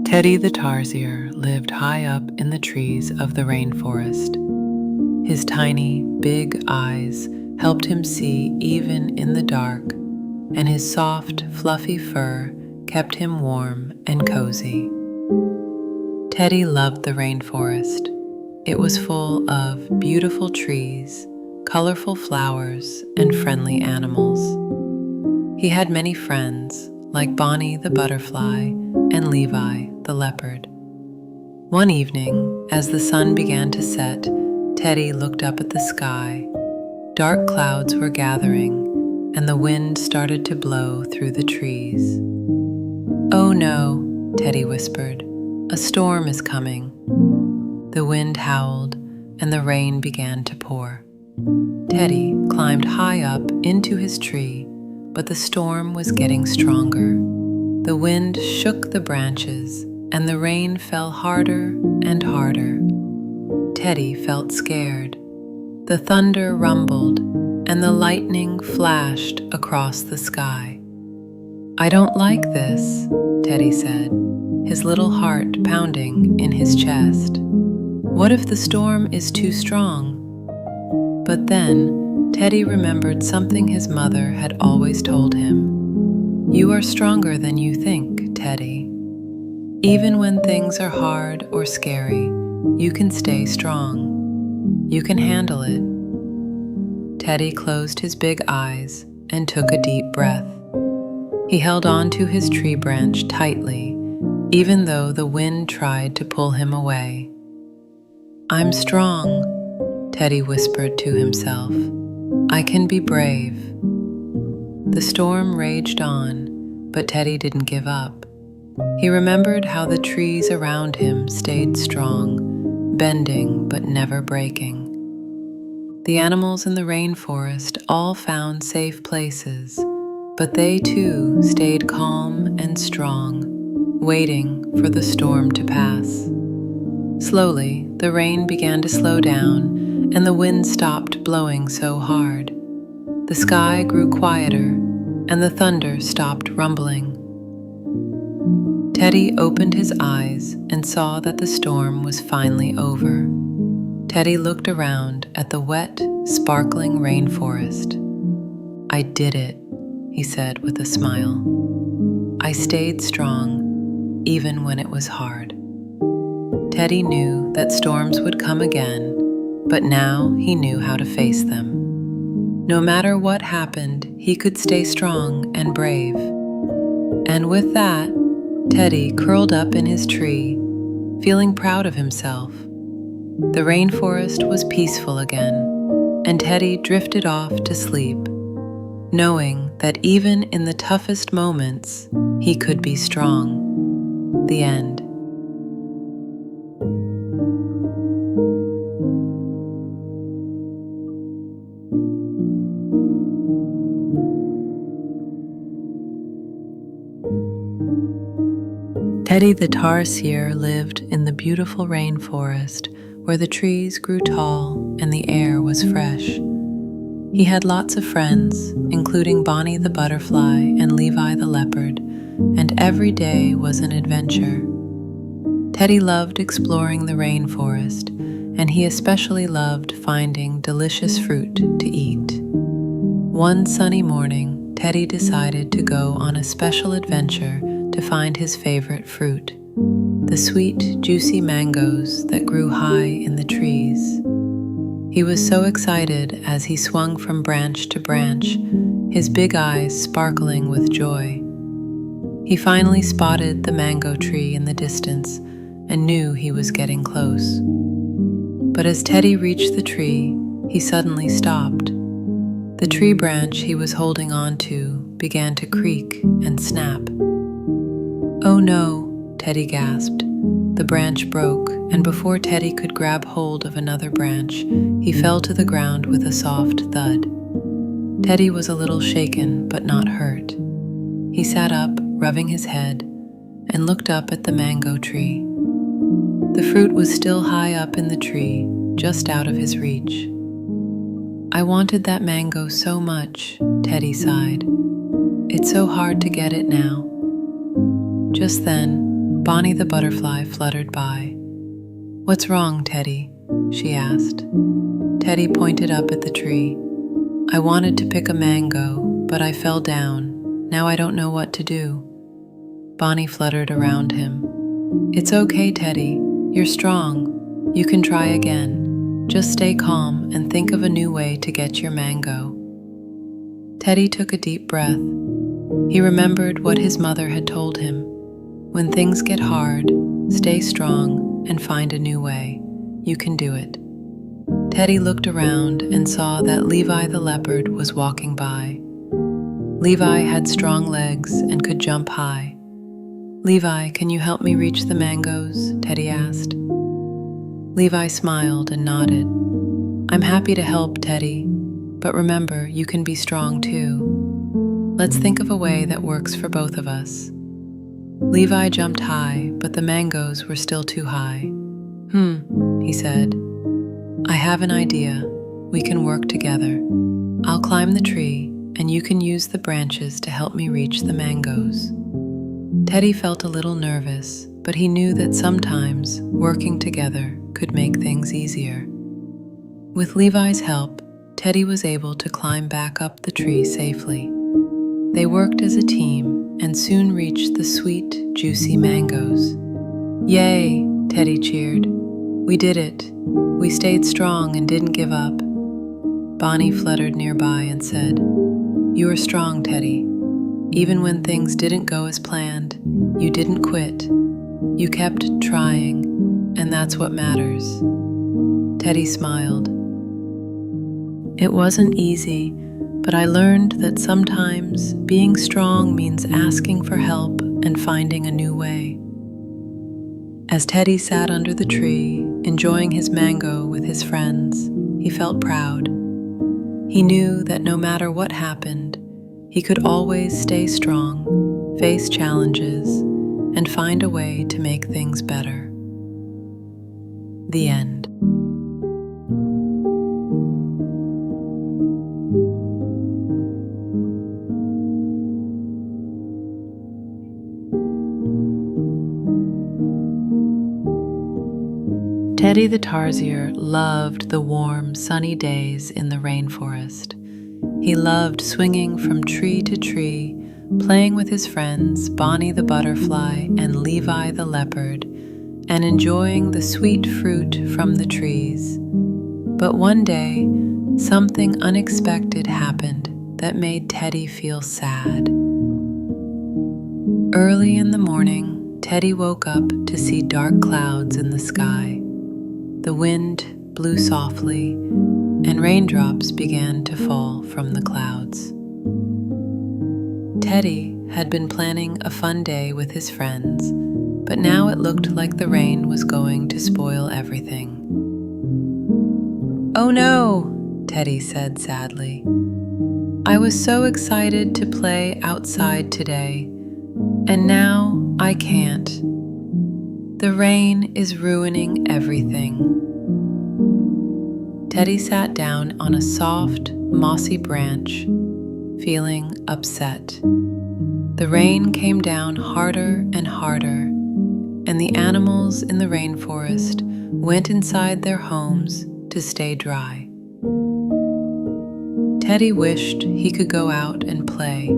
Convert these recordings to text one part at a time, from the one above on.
Teddy the Tarsier lived high up in the trees of the rainforest. His tiny, big eyes helped him see even in the dark, and his soft, fluffy fur kept him warm and cozy. Teddy loved the rainforest. It was full of beautiful trees, colorful flowers, and friendly animals. He had many friends, like Bonnie the butterfly and Levi the leopard. One evening, as the sun began to set, Teddy looked up at the sky. Dark clouds were gathering, and the wind started to blow through the trees. "Oh no," Teddy whispered, "a storm is coming." The wind howled, and the rain began to pour. Teddy climbed high up into his tree, but the storm was getting stronger. The wind shook the branches, and the rain fell harder and harder. Teddy felt scared. The thunder rumbled, and the lightning flashed across the sky. "I don't like this," Teddy said, his little heart pounding in his chest. "What if the storm is too strong?" But then Teddy remembered something his mother had always told him. "You are stronger than you think, Teddy. Even when things are hard or scary, you can stay strong. You can handle it." Teddy closed his big eyes and took a deep breath. He held on to his tree branch tightly, even though the wind tried to pull him away. "I'm strong," Teddy whispered to himself. "I can be brave." The storm raged on, but Teddy didn't give up. He remembered how the trees around him stayed strong, bending but never breaking. The animals in the rainforest all found safe places, but they too stayed calm and strong, waiting for the storm to pass. Slowly, the rain began to slow down, and the wind stopped blowing so hard. The sky grew quieter, and the thunder stopped rumbling. Teddy opened his eyes and saw that the storm was finally over. Teddy looked around at the wet, sparkling rainforest. "I did it," he said with a smile. "I stayed strong, even when it was hard." Teddy knew that storms would come again, but now he knew how to face them. No matter what happened, he could stay strong and brave. And with that, Teddy curled up in his tree, feeling proud of himself. The rainforest was peaceful again, and Teddy drifted off to sleep, knowing that even in the toughest moments, he could be strong. The end. Teddy the Tarsier lived in the beautiful rainforest where the trees grew tall and the air was fresh. He had lots of friends, including Bonnie the butterfly and Levi the leopard, and every day was an adventure. Teddy loved exploring the rainforest, and he especially loved finding delicious fruit to eat. One sunny morning, Teddy decided to go on a special adventure to find his favorite fruit, the sweet, juicy mangoes that grew high in the trees. He was so excited as he swung from branch to branch, his big eyes sparkling with joy. He finally spotted the mango tree in the distance and knew he was getting close. But as Teddy reached the tree, he suddenly stopped. The tree branch he was holding on to began to creak and snap. "Oh no," Teddy gasped. The branch broke, and before Teddy could grab hold of another branch, he fell to the ground with a soft thud. Teddy was a little shaken, but not hurt. He sat up, rubbing his head, and looked up at the mango tree. The fruit was still high up in the tree, just out of his reach. I wanted that mango so much, Teddy sighed. It's so hard to get it now. Just then, Bonnie the butterfly fluttered by. What's wrong, Teddy? She asked. Teddy pointed up at the tree. I wanted to pick a mango, but I fell down. Now I don't know what to do. Bonnie fluttered around him. It's okay, Teddy. You're strong. You can try again. Just stay calm and think of a new way to get your mango. Teddy took a deep breath. He remembered what his mother had told him. When things get hard, stay strong and find a new way. You can do it. Teddy looked around and saw that Levi the leopard was walking by. Levi had strong legs and could jump high. Levi, can you help me reach the mangoes? Teddy asked. Levi smiled and nodded. I'm happy to help, Teddy, but remember, you can be strong too. Let's think of a way that works for both of us. Levi jumped high, but the mangoes were still too high. He said. I have an idea. We can work together. I'll climb the tree, and you can use the branches to help me reach the mangoes. Teddy felt a little nervous, but he knew that sometimes working together could make things easier. With Levi's help, Teddy was able to climb back up the tree safely. They worked as a team and soon reached the sweet, juicy mangoes. Yay, Teddy cheered. We did it. We stayed strong and didn't give up. Bonnie fluttered nearby and said, You are strong, Teddy. Even when things didn't go as planned, you didn't quit. You kept trying, and that's what matters. Teddy smiled. It wasn't easy, but I learned that sometimes being strong means asking for help and finding a new way. As Teddy sat under the tree, enjoying his mango with his friends, he felt proud. He knew that no matter what happened, he could always stay strong, face challenges, and find a way to make things better. The end. Teddy the Tarsier loved the warm, sunny days in the rainforest. He loved swinging from tree to tree, playing with his friends Bonnie the butterfly and Levi the leopard, and enjoying the sweet fruit from the trees. But one day, something unexpected happened that made Teddy feel sad. Early in the morning, Teddy woke up to see dark clouds in the sky. The wind blew softly, and raindrops began to fall from the clouds. Teddy had been planning a fun day with his friends, but now it looked like the rain was going to spoil everything. Oh no, Teddy said sadly. I was so excited to play outside today, and now I can't. The rain is ruining everything. Teddy sat down on a soft, mossy branch, feeling upset. The rain came down harder and harder, and the animals in the rainforest went inside their homes to stay dry. Teddy wished he could go out and play,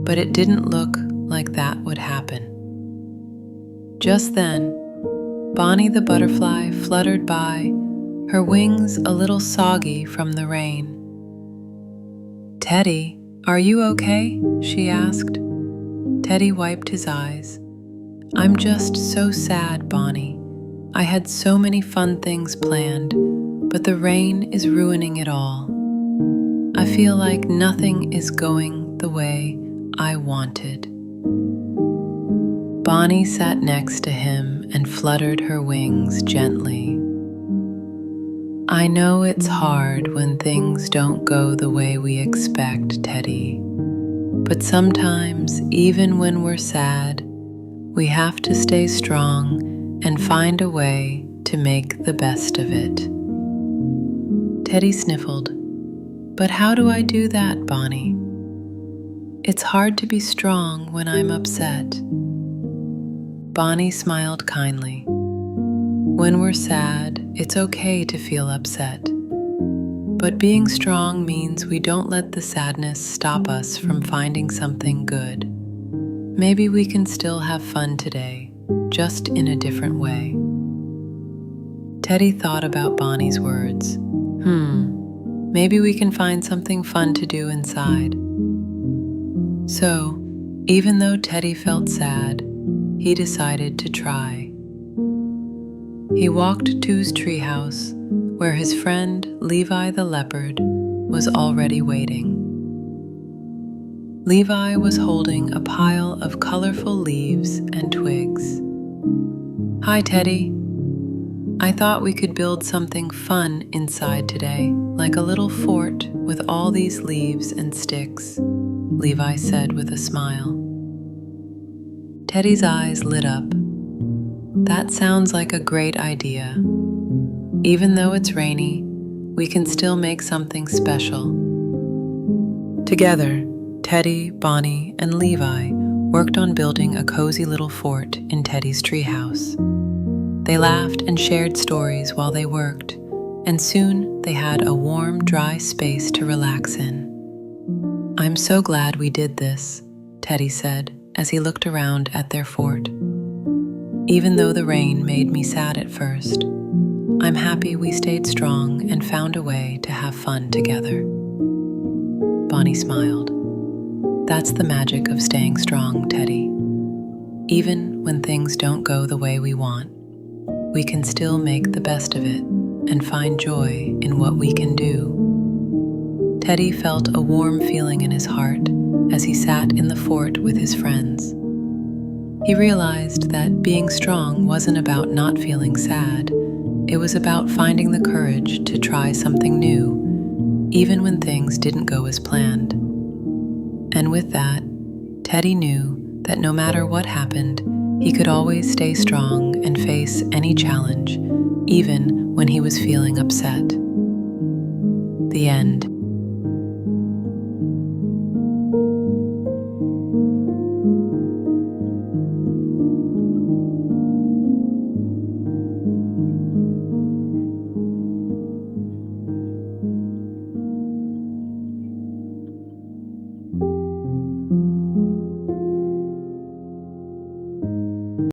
but it didn't look like that would happen. Just then, Bonnie the butterfly fluttered by, her wings a little soggy from the rain. Teddy, are you okay? She asked. Teddy wiped his eyes. I'm just so sad, Bonnie. I had so many fun things planned, but the rain is ruining it all. I feel like nothing is going the way I wanted. Bonnie sat next to him and fluttered her wings gently. I know it's hard when things don't go the way we expect, Teddy. But sometimes, even when we're sad, we have to stay strong and find a way to make the best of it. Teddy sniffled. But how do I do that, Bonnie? It's hard to be strong when I'm upset. Bonnie smiled kindly. When we're sad, it's okay to feel upset. But being strong means we don't let the sadness stop us from finding something good. Maybe we can still have fun today, just in a different way. Teddy thought about Bonnie's words. Maybe we can find something fun to do inside. So, even though Teddy felt sad, he decided to try. He walked to his treehouse, where his friend Levi the leopard was already waiting. Levi was holding a pile of colorful leaves and twigs. "Hi, Teddy. I thought we could build something fun inside today, like a little fort with all these leaves and sticks," Levi said with a smile. Teddy's eyes lit up. That sounds like a great idea. Even though it's rainy, we can still make something special. Together, Teddy, Bonnie, and Levi worked on building a cozy little fort in Teddy's treehouse. They laughed and shared stories while they worked, and soon they had a warm, dry space to relax in. "I'm so glad we did this," Teddy said as he looked around at their fort. "Even though the rain made me sad at first, I'm happy we stayed strong and found a way to have fun together." Bonnie smiled. "That's the magic of staying strong, Teddy. Even when things don't go the way we want, we can still make the best of it and find joy in what we can do." Teddy felt a warm feeling in his heart as he sat in the fort with his friends. He realized that being strong wasn't about not feeling sad. It was about finding the courage to try something new, even when things didn't go as planned. And with that, Teddy knew that no matter what happened, he could always stay strong and face any challenge, even when he was feeling upset. The end.